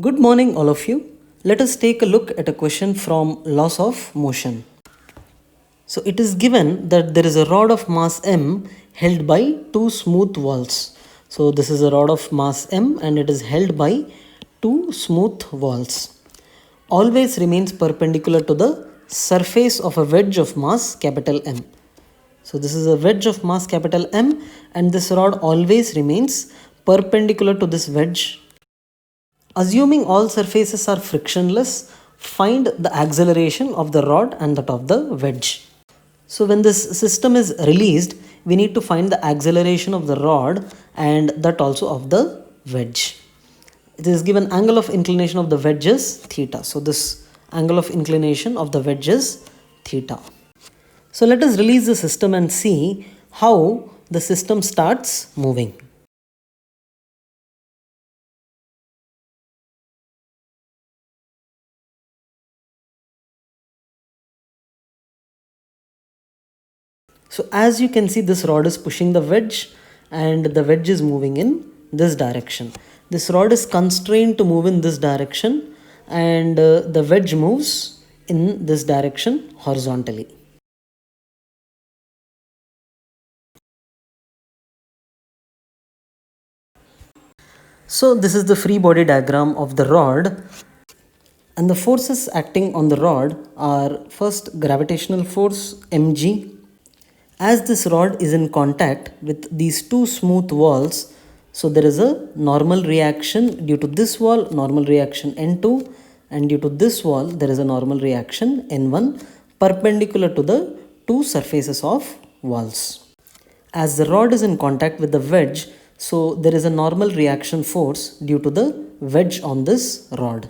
Good morning, all of you. Let us take a look at a question from laws of motion. So it is given that there is a rod of mass m held by two smooth walls. So this is a rod of mass m and it is held by two smooth walls. Always remains perpendicular to the surface of a wedge of mass capital M. So this is a wedge of mass capital M and this rod always remains perpendicular to this wedge. Assuming all surfaces are frictionless, find the acceleration of the rod and that of the wedge. So when this system is released, we need to find the acceleration of the rod and that also of the wedge. It is given angle of inclination of the wedge is theta. So this angle of inclination of the wedge is theta. So let us release the system and see how the system starts moving. So as you can see, this rod is pushing the wedge and the wedge is moving in this direction. This rod is constrained to move in this direction and the wedge moves in this direction horizontally. So this is the free body diagram of the rod, and the forces acting on the rod are first gravitational force mg. As this rod is in contact with these two smooth walls, so there is a normal reaction due to this wall, normal reaction N2, and due to this wall there is a normal reaction N1 perpendicular to the two surfaces of walls. As the rod is in contact with the wedge, so there is a normal reaction force due to the wedge on this rod.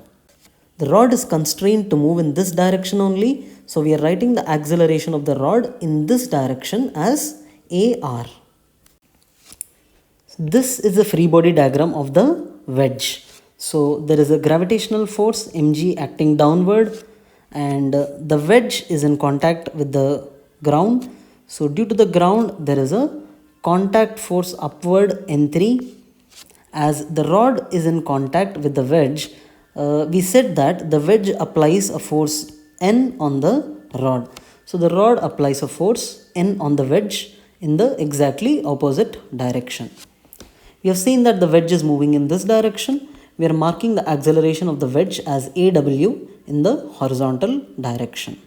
The rod is constrained to move in this direction only, so we are writing the acceleration of the rod in this direction as AR. This is the free body diagram of the wedge. So there is a gravitational force mg acting downward and the wedge is in contact with the ground. So due to the ground there is a contact force upward N3. As the rod is in contact with the wedge, we said that the wedge applies a force N on the rod. So the rod applies a force N on the wedge in the exactly opposite direction. We have seen that the wedge is moving in this direction. We are marking the acceleration of the wedge as AW in the horizontal direction.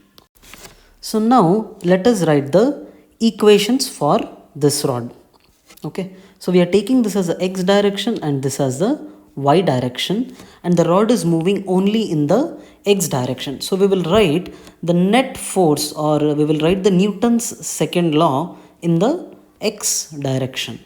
So now let us write the equations for this rod. Okay, so we are taking this as the x direction and this as the y direction, and the rod is moving only in the x direction. So we will write the net force, or we will write the Newton's second law in the x direction.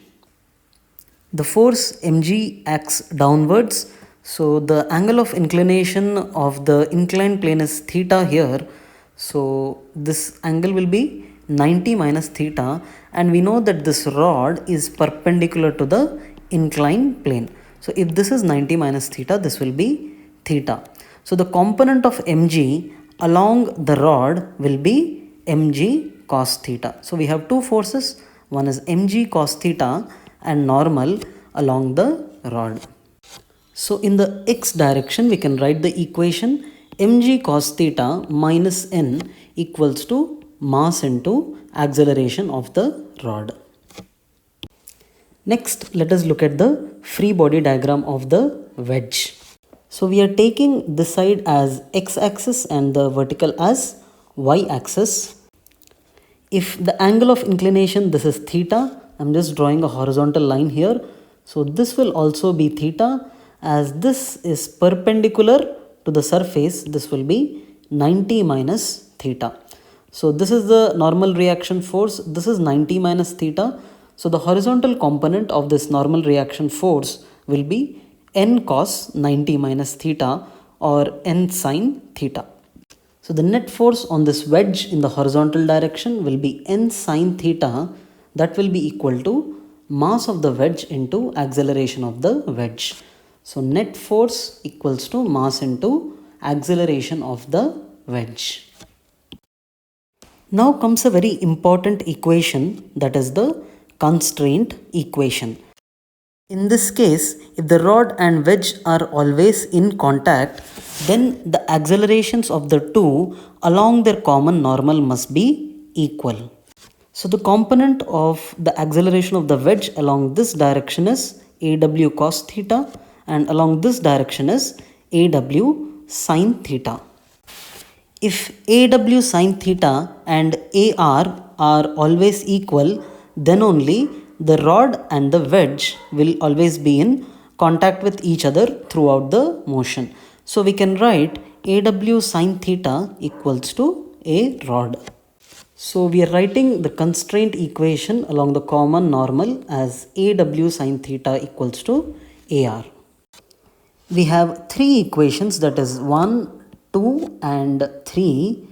The force mg acts downwards, so the angle of inclination of the inclined plane is theta here. So this angle will be 90 minus theta, and we know that this rod is perpendicular to the inclined plane. So if this is 90 minus theta, this will be theta. So the component of mg along the rod will be mg cos theta. So we have two forces, one is mg cos theta and normal along the rod. So in the x direction we can write the equation mg cos theta minus n equals to mass into acceleration of the rod. Next, let us look at the free body diagram of the wedge. So we are taking this side as x-axis and the vertical as y-axis. If the angle of inclination, this is theta, I'm just drawing a horizontal line here. So this will also be theta. As this is perpendicular to the surface, this will be 90 minus theta. So this is the normal reaction force, this is 90 minus theta. So the horizontal component of this normal reaction force will be n cos 90 minus theta or n sin theta. So the net force on this wedge in the horizontal direction will be n sin theta, that will be equal to mass of the wedge into acceleration of the wedge. So net force equals to mass into acceleration of the wedge. Now comes a very important equation, that is the constraint equation. In this case, if the rod and wedge are always in contact, then the accelerations of the two along their common normal must be equal. So the component of the acceleration of the wedge along this direction is AW cos theta, and along this direction is AW sin theta. If AW sin theta and AR are always equal, then only the rod and the wedge will always be in contact with each other throughout the motion. So we can write AW sin theta equals to a rod. So we are writing the constraint equation along the common normal as AW sin theta equals to AR. We have three equations, that is 1, 2 and 3,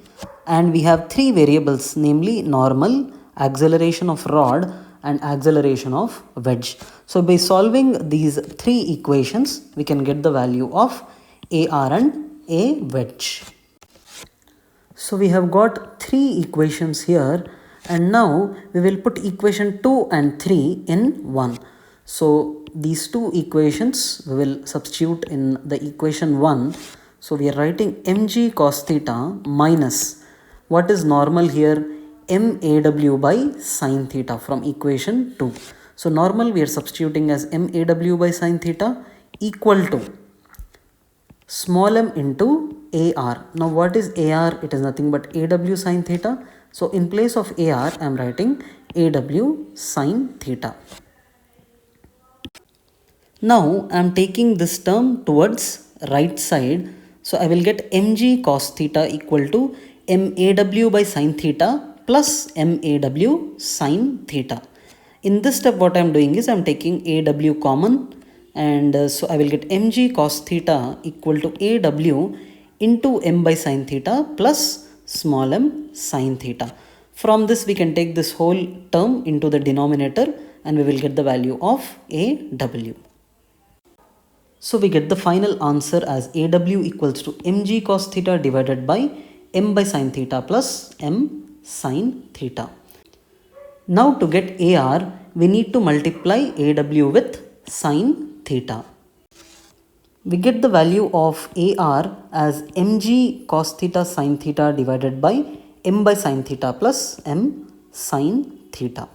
and we have three variables, namely normal, acceleration of rod and acceleration of wedge. So by solving these three equations, we can get the value of AR and a wedge. So we have got three equations here, and now we will put equation 2 and 3 in 1. So these two equations we will substitute in the equation 1. So we are writing mg cos theta minus, what is normal here, MAW by sin theta from equation 2. So normal we are substituting as MAW by sin theta equal to small m into AR. Now what is AR? It is nothing but AW sin theta. So in place of AR I am writing AW sin theta. Now I am taking this term towards right side. So I will get mg cos theta equal to MAW by sin theta plus MAW sin theta. In this step what I am doing is I am taking AW common, and so I will get mg cos theta equal to AW into m by sin theta plus small m sin theta. From this we can take this whole term into the denominator and we will get the value of AW. So we get the final answer as AW equals to mg cos theta divided by m by sin theta plus m sin theta. Now to get AR, we need to multiply AW with sin theta. We get the value of AR as mg cos theta sin theta divided by m by sin theta plus m sin theta.